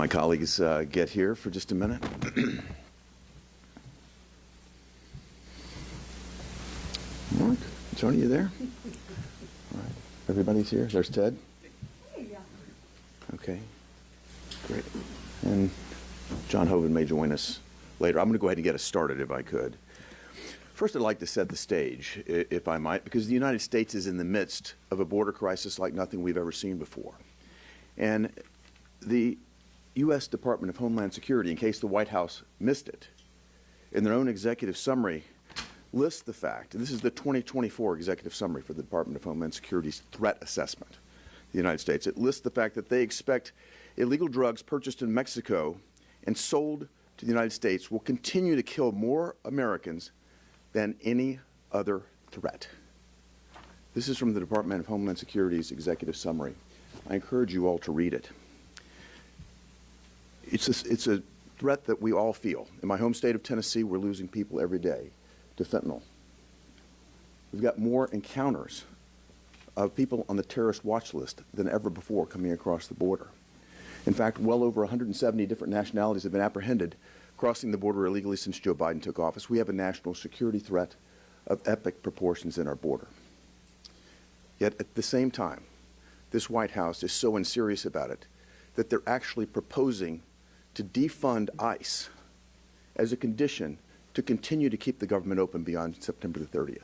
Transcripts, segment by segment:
My colleagues get here for just a minute. All right. Tony, you there? All right. Everybody's here? There's Ted? Okay. Great. And John Hoven may join us later. I'm going to go ahead and get us started if I could. First, I'd like to set the stage, if I might, because the United States is in the midst of a border crisis like nothing we've ever seen before. And the U.S. Department of Homeland Security, in case the White House missed it, in their own executive summary, lists the fact, and this is the 2024 executive summary for the Department of Homeland Security's threat assessment of the United States. It lists the fact that they expect illegal drugs purchased in Mexico and sold to the United States will continue to kill more Americans than any other threat. This is from the Department of Homeland Security's executive summary. I encourage you all to read it. It's a threat that we all feel. In my home state of Tennessee, we're losing people every day to fentanyl. We've got more encounters of people on the terrorist watch list than ever before coming across the border. In fact, well over 170 different nationalities have been apprehended crossing the border illegally since Joe Biden took office. We have a national security threat of epic proportions in our border. Yet at the same time, this White House is so unserious about it that they're actually proposing to defund ICE as a condition to continue to keep the government open beyond September the 30th.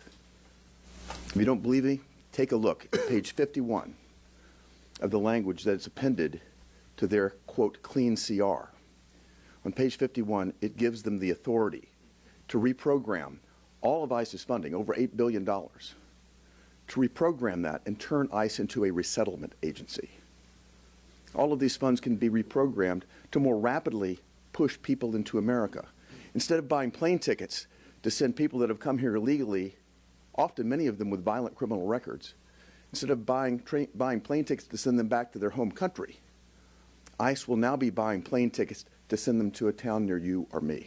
If you don't believe me, take a look at page 51 of the language that's appended to their, quote, clean CR. On page 51, it gives them the authority to reprogram all of ICE's funding, over $8 billion, to reprogram that and turn ICE into a resettlement agency. All of these funds can be reprogrammed to more rapidly push people into America. Instead of buying plane tickets to send people that have come here illegally, often many of them with violent criminal records, instead of buying plane tickets to send them back to their home country, ICE will now be buying plane tickets to send them to a town near you or me.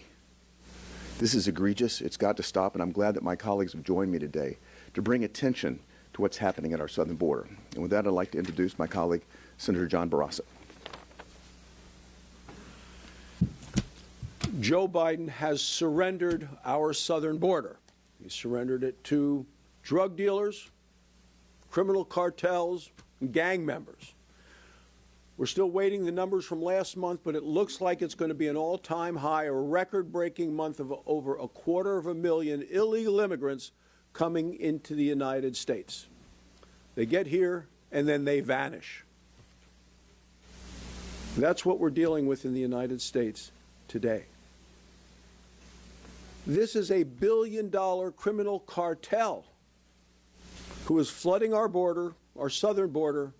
This is egregious. It's got to stop, and I'm glad that my colleagues have joined me today to bring attention to what's happening at our southern border. And with that, I'd like to introduce my colleague, Senator John Barrasso. Joe Biden has surrendered our southern border. He surrendered it to drug dealers, criminal cartels, and gang members. We're still waiting the numbers from last month, but it looks like it's going to be an all-time high, a record-breaking month of over 250,000 illegal immigrants coming into the United States. They get here, and then they vanish. That's what we're dealing with in the United States today. This is a billion-dollar criminal cartel who is flooding our border, our southern border,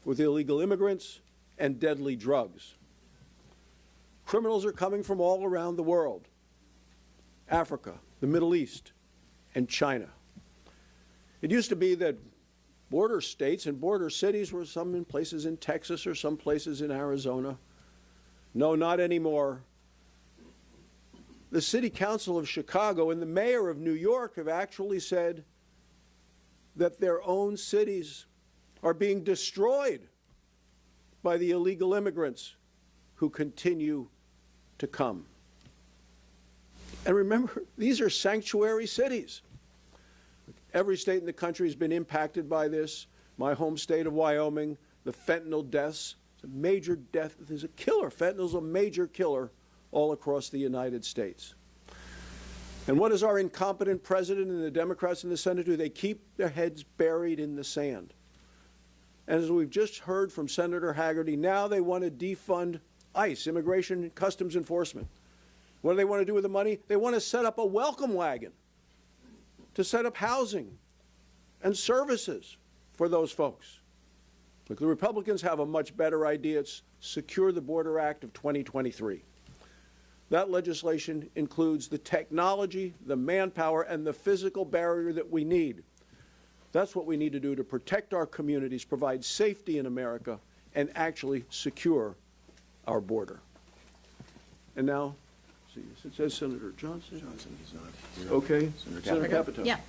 with illegal immigrants and deadly drugs. Criminals are coming from all around the world: Africa, the Middle East, and China. It used to be that border states and border cities were some in places in Texas or some places in Arizona. No, not anymore. The City Council of Chicago and the Mayor of New York have actually said that their own cities are being destroyed by the illegal immigrants who continue to come. And remember, these are sanctuary cities. Every state in the country has been impacted by this. My home state of Wyoming, the fentanyl deaths, it's a major death. There's a killer. Fentanyl's a major killer all across the United States. And what does our incompetent president and the Democrats in the Senate do? They keep their heads buried in the sand. And as we've just heard from Senator Hagerty, now they want to defund ICE, Immigration and Customs Enforcement. What do they want to do with the money? They want to set up a welcome wagon to set up housing and services for those folks. Look, the Republicans have a much better idea. It's Secure the Border Act of 2023. That legislation includes the technology, the manpower, and the physical barrier that we need. That's what we need to do to protect our communities, provide safety in America, and actually secure our border. And now, see, it says Senator Johnson. Johnson is not here. Okay. Senator Capito. Yeah.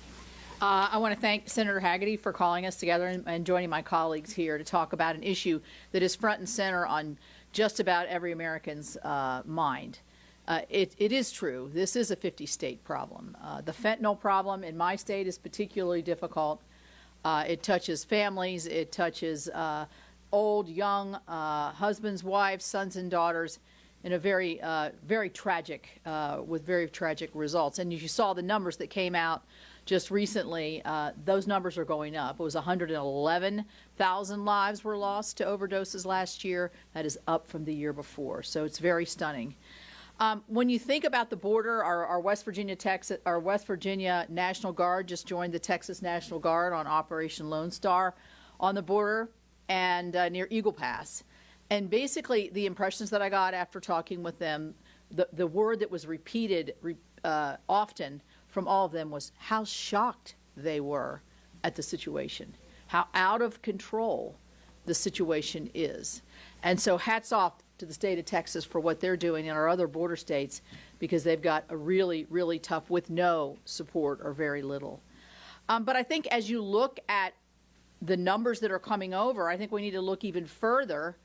I want to thank Senator Hagerty for calling us together and joining my colleagues here to talk about an issue that is front and center on just about every American's mind. It is true. This is a 50-state problem. The fentanyl problem in my state is particularly difficult. It touches families. It touches old, young, husbands, wives, sons, and daughters in a very, very tragic, with very tragic results. And you saw the numbers that came out just recently. Those numbers are going up. It was 111,000 lives were lost to overdoses last year. That is up from the year before. So it's very stunning. When you think about the border, our West Virginia National Guard just joined the Texas National Guard on Operation Lone Star on the border and near Eagle Pass. And basically, the impressions that I got after talking with them, the word that was repeated often from all of them was how shocked they were at the situation, how out of control the situation is. And so hats off to the state of Texas for what they're doing in our other border states, because they've got a really, really tough with no support or very little. But I think as you look at the numbers that are coming over, I think we need to look even further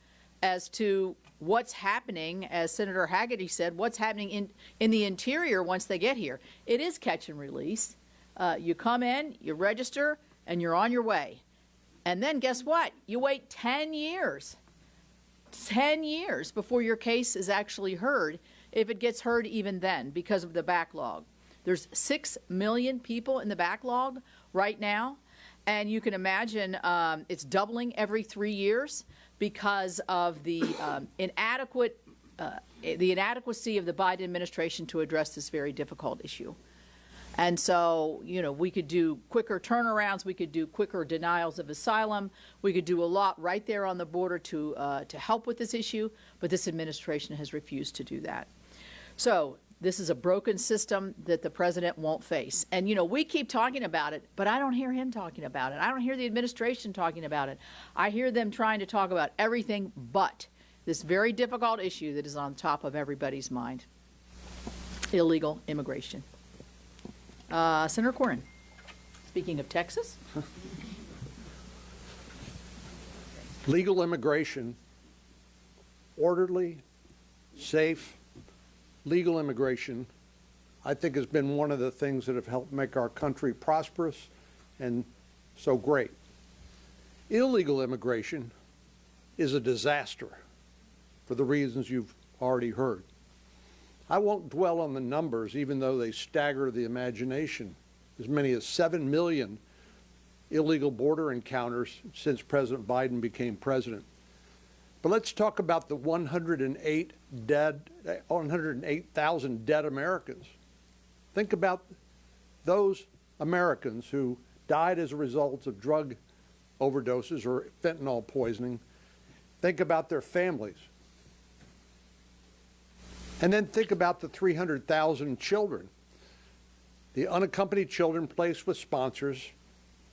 as to what's happening, as Senator Hagerty said, what's happening in the interior once they get here. It is catch and release. You come in, you register, and you're on your way. And then guess what? You wait 10 years. 10 years before your case is actually heard, if it gets heard even then, because of the backlog. There's 6 million people in the backlog right now, and you can imagine it's doubling every 3 years because of the inadequacy of the Biden administration to address this very difficult issue. And so, you know, we could do quicker turnarounds, we could do quicker denials of asylum, we could do a lot right there on the border to help with this issue, but this administration has refused to do that. So this is a broken system that the president won't face. And, you know, we keep talking about it, but I don't hear him talking about it. I don't hear the administration talking about it. I hear them trying to talk about everything but this very difficult issue that is on top of everybody's mind: illegal immigration. Senator Cornyn, speaking of Texas. Legal immigration, orderly, safe, legal immigration, I think has been one of the things that have helped make our country prosperous and so great. Illegal immigration is a disaster for the reasons you've already heard. I won't dwell on the numbers, even though they stagger the imagination. As many as 7 million illegal border encounters since President Biden became president. But let's talk about the 108,000 dead Americans. Think about those Americans who died as a result of drug overdoses or fentanyl poisoning. Think about their families. And then think about the 300,000 children, the unaccompanied children placed with sponsors,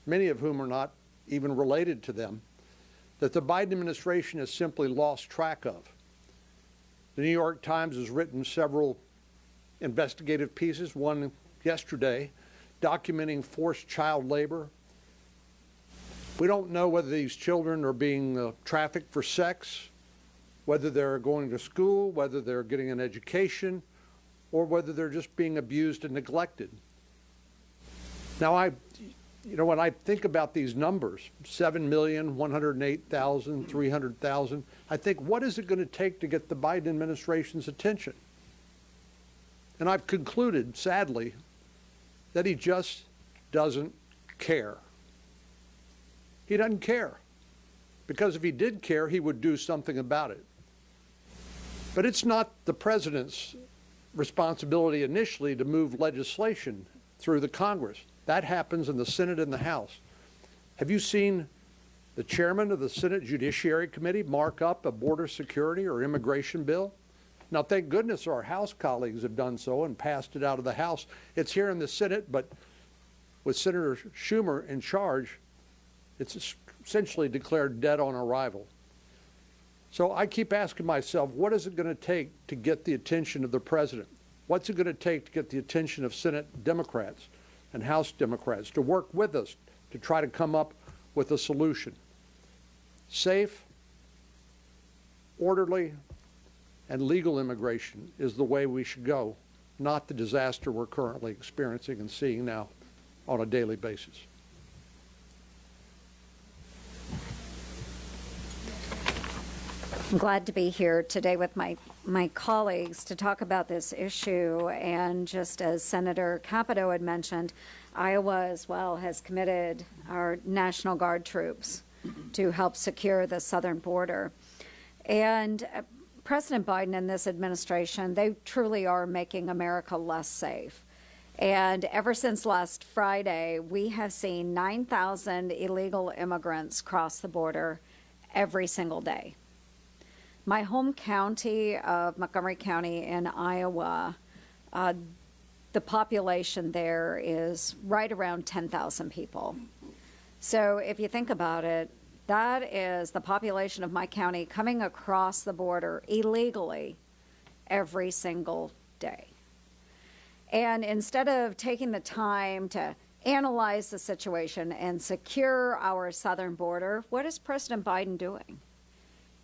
many of whom are not even related to them, that the Biden administration has simply lost track of. The New York Times has written several investigative pieces, one yesterday, documenting forced child labor. We don't know whether these children are being trafficked for sex, whether they're going to school, whether they're getting an education, or whether they're just being abused and neglected. Now, when I think about these numbers, 7 million, 108,000, 300,000, I think, what is it going to take to get the Biden administration's attention? And I've concluded, sadly, that he just doesn't care. He doesn't care. Because if he did care, he would do something about it. But it's not the president's responsibility initially to move legislation through the Congress. That happens in the Senate and the House. Have you seen the chairman of the Senate Judiciary Committee mark up a border security or immigration bill? Now, thank goodness our House colleagues have done so and passed it out of the House. It's here in the Senate, but with Senator Schumer in charge, it's essentially declared dead on arrival. So I keep asking myself, what is it going to take to get the attention of the president? What's it going to take to get the attention of Senate Democrats and House Democrats to work with us to try to come up with a solution? Safe, orderly and legal immigration is the way we should go, not the disaster we're currently experiencing and seeing now on a daily basis. I'm glad to be here today with my colleagues to talk about this issue. And just as Senator Capito had mentioned, Iowa as well has committed our National Guard troops to help secure the southern border. And President Biden and this administration, they truly are making America less safe. And ever since last Friday, we have seen 9,000 illegal immigrants cross the border every single day. My home county of Montgomery County in Iowa, the population there is right around 10,000 people. So if you think about it, that is the population of my county coming across the border illegally every single day. And instead of taking the time to analyze the situation and secure our southern border, what is President Biden doing?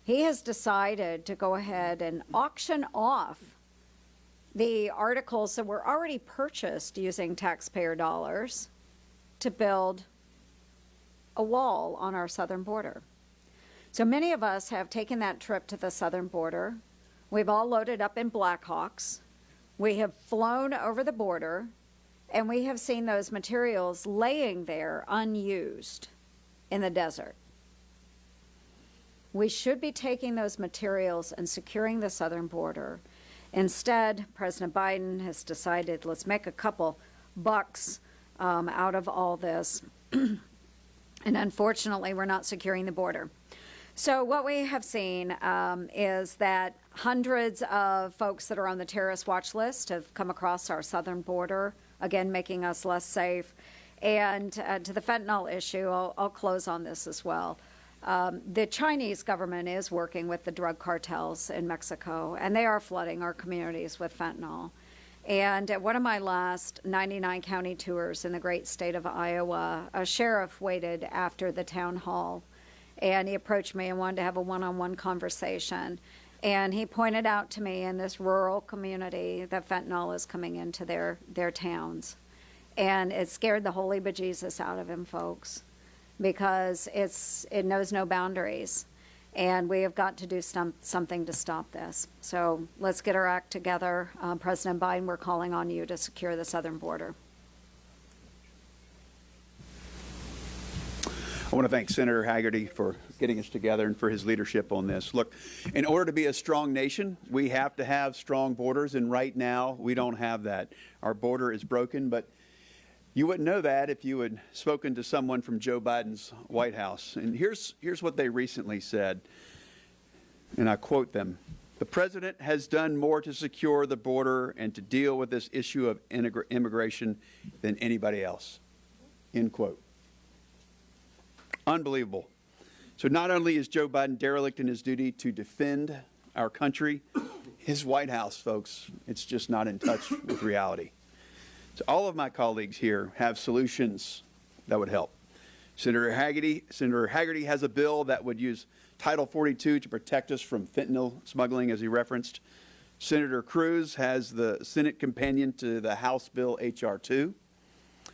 He has decided to go ahead and auction off the articles that were already purchased using taxpayer dollars to build a wall on our southern border. So many of us have taken that trip to the southern border. We've all loaded up in Blackhawks. We have flown over the border, and we have seen those materials laying there unused in the desert. We should be taking those materials and securing the southern border. Instead, President Biden has decided, let's make a couple bucks out of all this. And unfortunately, we're not securing the border. So what we have seen is that hundreds of folks that are on the terrorist watch list have come across our southern border, again, making us less safe. And to the fentanyl issue, I'll close on this as well. The Chinese government is working with the drug cartels in Mexico, and they are flooding our communities with fentanyl. And at one of my last 99 county tours in the great state of Iowa, a sheriff waited after the town hall, and he approached me and wanted to have a one-on-one conversation. And he pointed out to me in this rural community that fentanyl is coming into their towns. And it scared the holy bejesus out of him, folks, because it knows no boundaries. And we have got to do something to stop this. So let's get our act together. President Biden, we're calling on you to secure the southern border. I want to thank Senator Haggerty for getting us together and for his leadership on this. Look, in order to be a strong nation, we have to have strong borders, and right now we don't have that. Our border is broken, but you wouldn't know that if you had spoken to someone from Joe Biden's White House. And here's what they recently said, and I quote them. The president has done more to secure the border and to deal with this issue of immigration than anybody else, end quote. Unbelievable. So not only is Joe Biden derelict in his duty to defend our country, his White House, folks, it's just not in touch with reality. So all of my colleagues here have solutions that would help. Senator Haggerty has a bill that would use Title 42 to protect us from fentanyl smuggling, as he referenced. Senator Cruz has the Senate companion to the House bill H.R. 2.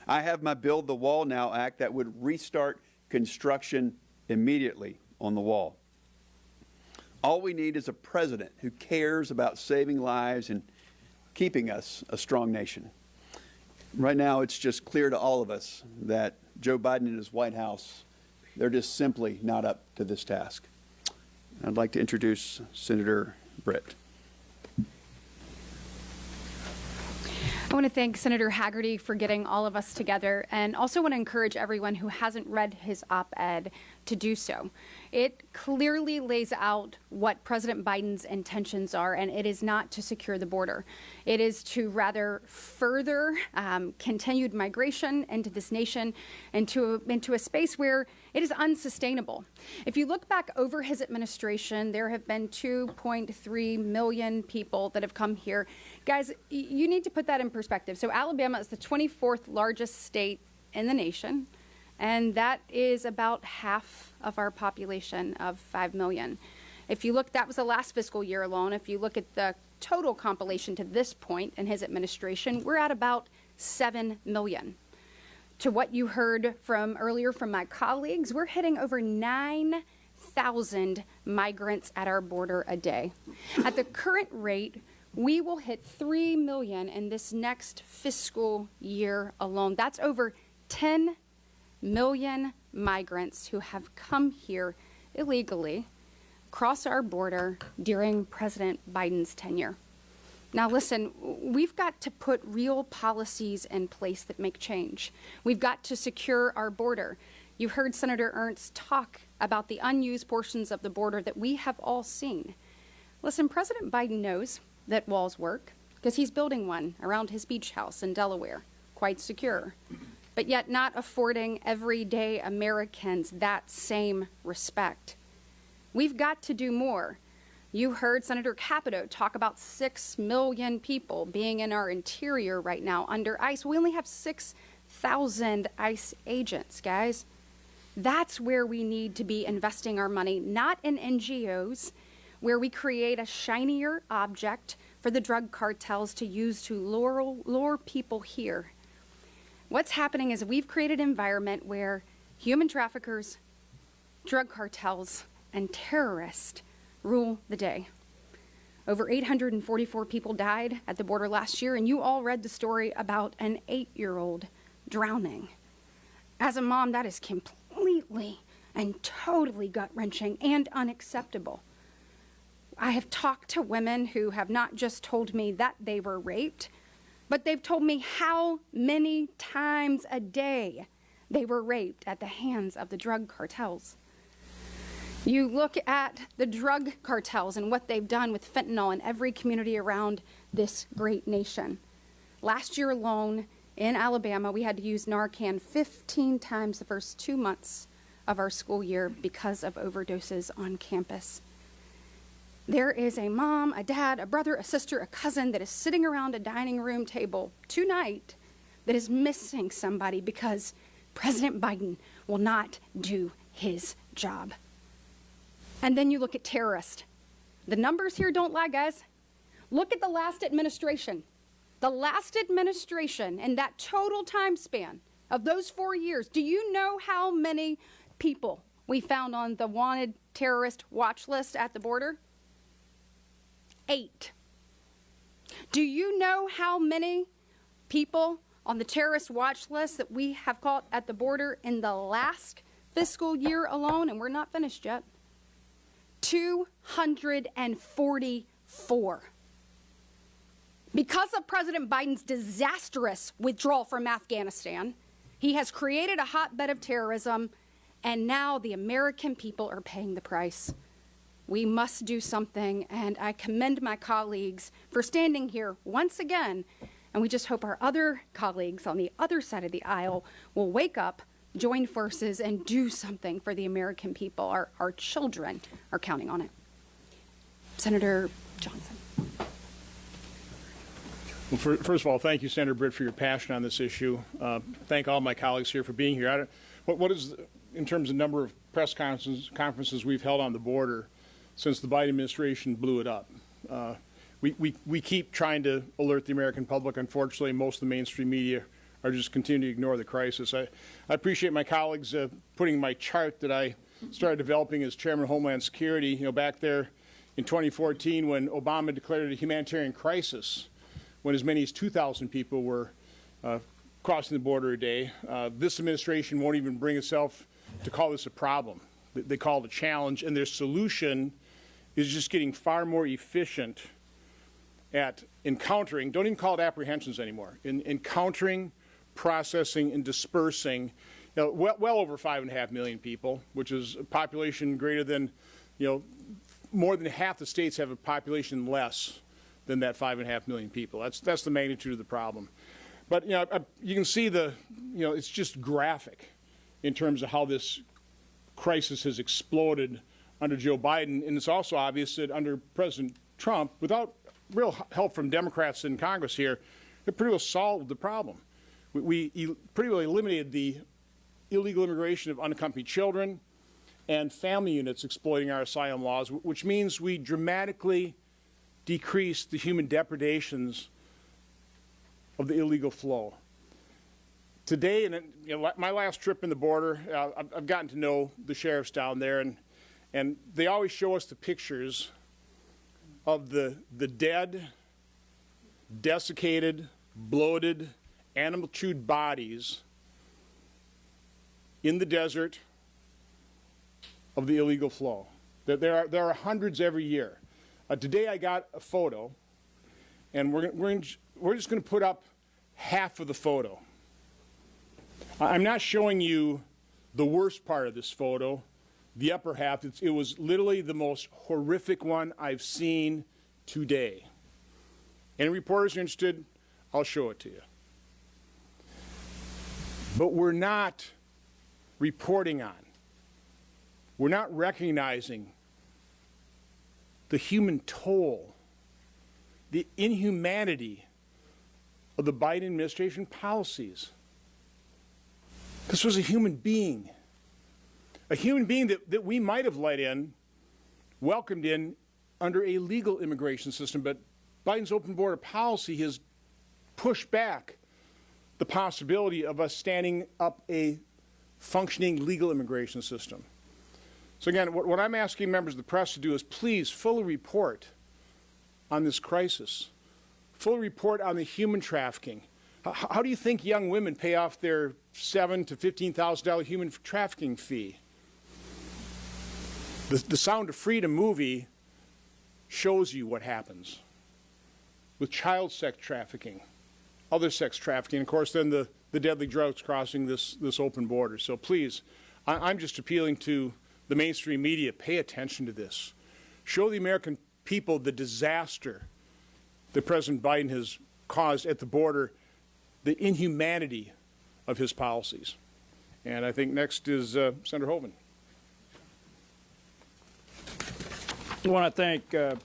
I have my Build the Wall Now Act that would restart construction immediately on the wall. All we need is a president who cares about saving lives and keeping us a strong nation. Right now, it's just clear to all of us that Joe Biden and his White House, they're just simply not up to this task. I'd like to introduce Senator Britt. I want to thank Senator Haggerty for getting all of us together, and also want to encourage everyone who hasn't read his op-ed to do so. It clearly lays out what President Biden's intentions are, and it is not to secure the border. It is to rather further continued migration into this nation, into a space where it is unsustainable. If you look back over his administration, there have been 2.3 million people that have come here. Guys, you need to put that in perspective. So Alabama is the 24th largest state in the nation, and that is about half of our population of 5 million. If you look, that was the last fiscal year alone. If you look at the total compilation to this point in his administration, we're at about 7 million. To what you heard from earlier from my colleagues, we're hitting over 9,000 migrants at our border a day. At the current rate, we will hit 3 million in this next fiscal year alone. That's over 10 million migrants who have come here illegally across our border during President Biden's tenure. Now listen, we've got to put real policies in place that make change. We've got to secure our border. You heard Senator Ernst talk about the unused portions of the border that we have all seen. Listen, President Biden knows that walls work because he's building one around his beach house in Delaware, quite secure, but yet not affording everyday Americans that same respect. We've got to do more. You heard Senator Capito talk about 6 million people being in our interior right now under ICE. We only have 6,000 ICE agents, guys. That's where we need to be investing our money, not in NGOs, where we create a shinier object for the drug cartels to use to lure people here. What's happening is we've created an environment where human traffickers, drug cartels, and terrorists rule the day. Over 844 people died at the border last year, and you all read the story about an 8-year-old drowning. As a mom, that is completely and totally gut-wrenching and unacceptable. I have talked to women who have not just told me that they were raped, but they've told me how many times a day they were raped at the hands of the drug cartels. You look at the drug cartels and what they've done with fentanyl in every community around this great nation. Last year alone in Alabama, we had to use Narcan 15 times the first 2 months of our school year because of overdoses on campus. There is a mom, a dad, a brother, a sister, a cousin that is sitting around a dining room table tonight that is missing somebody because President Biden will not do his job. And then you look at terrorists. The numbers here don't lie, guys. Look at the last administration. The last administration in that total time span of those 4 years, do you know how many people we found on the wanted terrorist watch list at the border? 8. Do you know how many people on the terrorist watch list that we have caught at the border in the last fiscal year alone? And we're not finished yet. 244. Because of President Biden's disastrous withdrawal from Afghanistan, he has created a hotbed of terrorism, and now the American people are paying the price. We must do something, and I commend my colleagues for standing here once again, and we just hope our other colleagues on the other side of the aisle will wake up, join forces, and do something for the American people. Our children are counting on it. Senator Johnson. Well, first of all, thank you, Senator Britt, for your passion on this issue. Thank all my colleagues here for being here. What is, in terms of number of press conferences we've held on the border since the Biden administration blew it up? We keep trying to alert the American public. Unfortunately, most of the mainstream media are just continuing to ignore the crisis. I appreciate my colleagues putting my chart that I started developing as Chairman of Homeland Security, back there in 2014 when Obama declared a humanitarian crisis, when as many as 2,000 people were crossing the border a day. This administration won't even bring itself to call this a problem. They call it a challenge, and their solution is just getting far more efficient at encountering, don't even call it apprehensions anymore, in encountering, processing, and dispersing well over 5.5 million people, which is a population greater than, more than half the states have a population less than that 5.5 million people. That's the magnitude of the problem. But you can see it's just graphic in terms of how this crisis has exploded under Joe Biden, and it's also obvious that under President Trump, without real help from Democrats in Congress here, it pretty well solved the problem. We pretty well eliminated the illegal immigration of unaccompanied children. and family units exploiting our asylum laws, which means we dramatically decrease the human depredations of the illegal flow. Today, my last trip in the border, I've gotten to know the sheriffs down there, and they always show us the pictures of the dead, desiccated, bloated, animal-chewed bodies in the desert of the illegal flow. There are hundreds every year. Today I got a photo, and we're just going to put up half of the photo. I'm not showing you the worst part of this photo, the upper half. It was literally the most horrific one I've seen today. Any reporters are interested, I'll show it to you. But we're not reporting on, we're not recognizing the human toll, the inhumanity of the Biden administration policies. This was a human being that we might have let in, welcomed in under a legal immigration system, but Biden's open border policy has pushed back the possibility of us standing up a functioning legal immigration system. So again, what I'm asking members of the press to do is please fully report on this crisis, fully report on the human trafficking. How do you think young women pay off their $7,000 to $15,000 human trafficking fee? The Sound of Freedom movie shows you what happens with child sex trafficking, other sex trafficking, and of course then the deadly drugs crossing this open border. So please, I'm just appealing to the mainstream media, pay attention to this. Show the American people the disaster that President Biden has caused at the border, the inhumanity of his policies. And I think next is Senator Hoven. I want to thank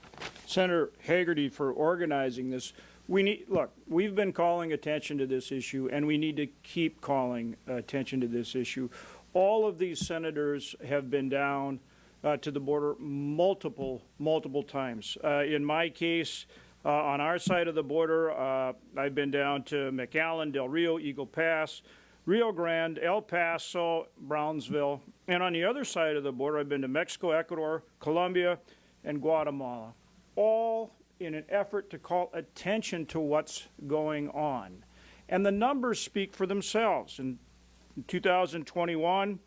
Senator Hagerty for organizing this. Look, we've been calling attention to this issue, and we need to keep calling attention to this issue. All of these senators have been down to the border multiple times. In my case, on our side of the border, I've been down to McAllen, Del Rio, Eagle Pass, Rio Grande, El Paso, Brownsville. And on the other side of the border, I've been to Mexico, Ecuador, Colombia, and Guatemala, all in an effort to call attention to what's going on. And the numbers speak for themselves. In 2021,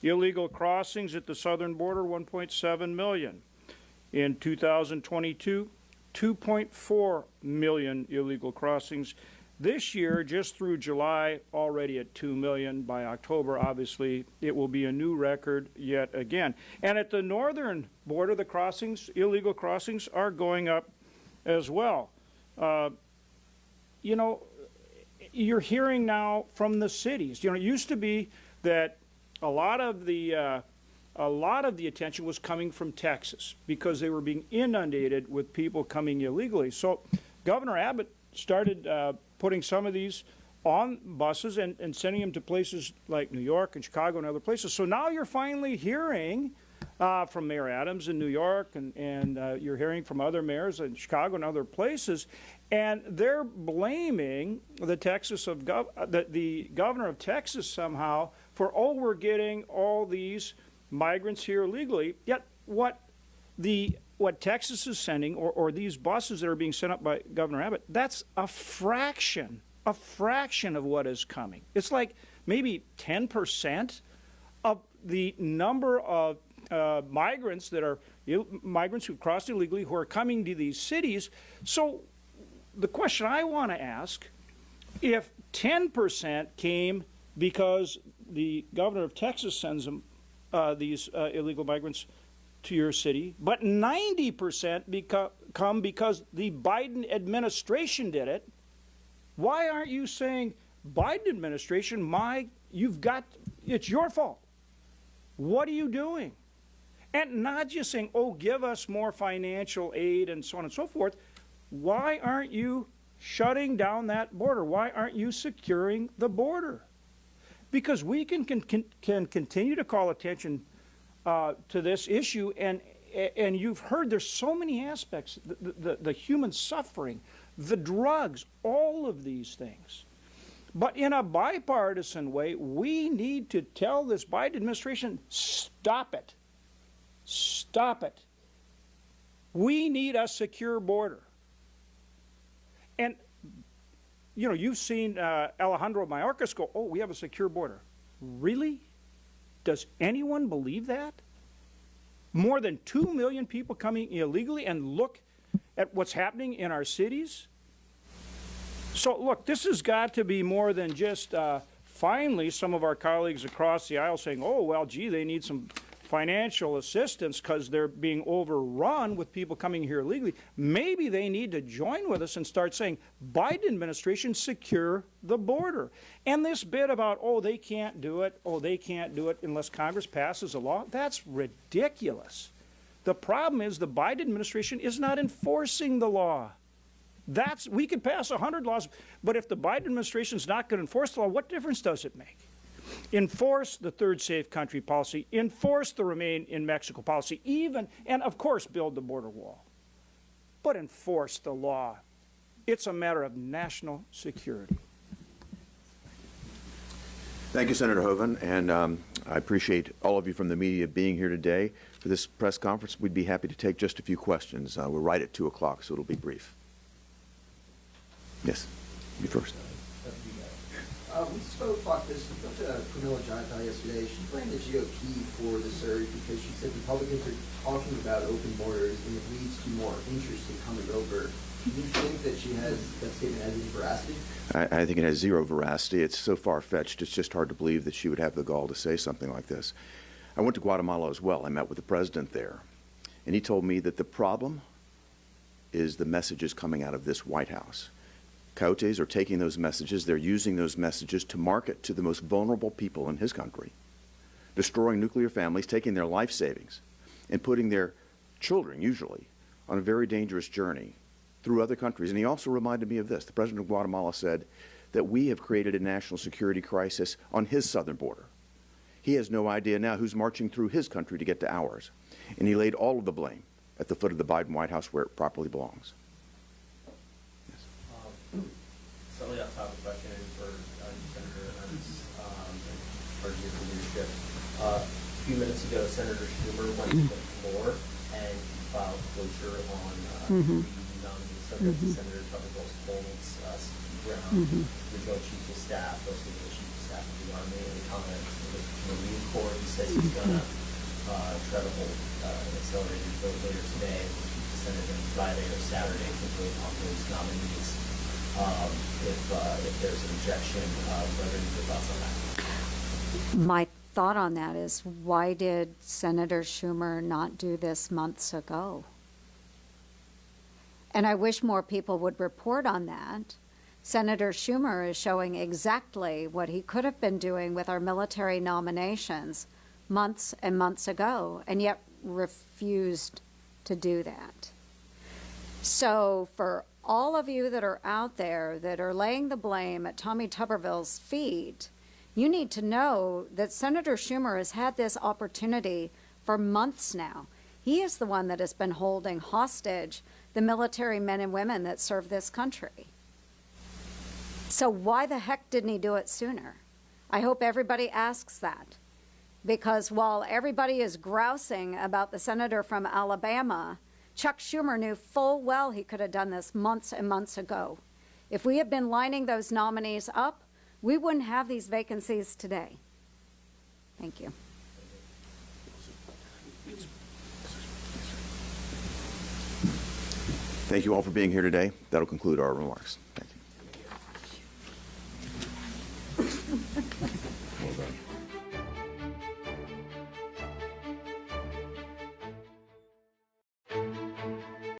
illegal crossings at the southern border, 1.7 million. In 2022, 2.4 million illegal crossings. This year, just through July, already at 2 million. By October, obviously, it will be a new record yet again. And at the northern border, the crossings, illegal crossings, are going up as well. You know, you're hearing now from the cities. You know, it used to be that a lot of the attention was coming from Texas because they were being inundated with people coming illegally. So Governor Abbott started putting some of these on buses and sending them to places like New York and Chicago and other places. So now you're finally hearing from Mayor Adams in New York, and you're hearing from other mayors in Chicago and other places, and they're blaming the governor of Texas somehow for, oh, we're getting all these migrants here illegally. Yet what Texas is sending, or these buses that are being sent up by Governor Abbott, that's a fraction of what is coming. It's like maybe 10% of the number of migrants that are migrants who've crossed illegally who are coming to these cities. So the question I want to ask, if 10% came because the governor of Texas sends them these illegal migrants to your city, but 90% come because the Biden administration did it, why aren't you saying, Biden administration, it's your fault. What are you doing? And not just saying, oh, give us more financial aid and so on and so forth. Why aren't you shutting down that border? Why aren't you securing the border? Because we can continue to call attention to this issue, and you've heard there's so many aspects, the human suffering, the drugs, all of these things. But in a bipartisan way, we need to tell this Biden administration, stop it. Stop it. We need a secure border. And, you know, you've seen Alejandro Mayorkas go, oh, we have a secure border. Really? Does anyone believe that? More than 2 million people coming illegally, and look at what's happening in our cities? So, look, this has got to be more than just finally some of our colleagues across the aisle saying, oh, well, gee, they need some financial assistance because they're being overrun with people coming here illegally. Maybe they need to join with us and start saying, Biden administration, secure the border. And this bit about, oh, they can't do it unless Congress passes a law, that's ridiculous. The problem is the Biden administration is not enforcing the law. We could pass 100 laws, but if the Biden administration is not going to enforce the law, what difference does it make? Enforce the third safe country policy, enforce the remain in Mexico policy, and of course build the border wall. But enforce the law. It's a matter of national security. Thank you, Senator Hoven, and I appreciate all of you from the media being here today. For this press conference, we'd be happy to take just a few questions. We're right at 2 o'clock, so it'll be brief. Yes, you first. We spoke about this. We spoke to Camilla Jonathan yesterday. She blamed the GOP for the surge because she said Republicans are talking about open borders and it leads to more interest in coming over. Do you think that that statement has any veracity? I think it has zero veracity. It's so far-fetched, it's just hard to believe that she would have the gall to say something like this. I went to Guatemala as well. I met with the president there, and he told me that the problem is the messages coming out of this White House. Coyotes are taking those messages, they're using those messages to market to the most vulnerable people in his country, destroying nuclear families, taking their life savings, and putting their children, usually, on a very dangerous journey through other countries. And he also reminded me of this. The president of Guatemala said that we have created a national security crisis on his southern border. He has no idea now who's marching through his country to get to ours. And he laid all of the blame at the foot of the Biden White House where it properly belongs. Slightly off topic question for Senator Ernst for your leadership. A few minutes ago, Senator Schumer went to the floor and filed closure on the nominee subject to Senator Tuberville's holds, Steve Brown, the Joint Chiefs of Staff, most of the Chiefs of Staff of the Army, and the comments from the Marine Corps. He says he's going to try to hold an accelerated vote later today, which is the Senate on Friday or Saturday to vote on those nominees. If there's an objection, what are your thoughts on that? My thought on that is, why did Senator Schumer not do this months ago? And I wish more people would report on that. Senator Schumer is showing exactly what he could have been doing with our military nominations months and months ago, and yet refused to do that. So for all of you that are out there that are laying the blame at Tommy Tuberville's feet, you need to know that Senator Schumer has had this opportunity for months now. He is the one that has been holding hostage the military men and women that serve this country. So why the heck didn't he do it sooner? I hope everybody asks that. Because while everybody is grousing about the senator from Alabama, Chuck Schumer knew full well he could have done this months and months ago. If we had been lining those nominees up, we wouldn't have these vacancies today. Thank you. Thank you all for being here today. That'll conclude our remarks. Thanks.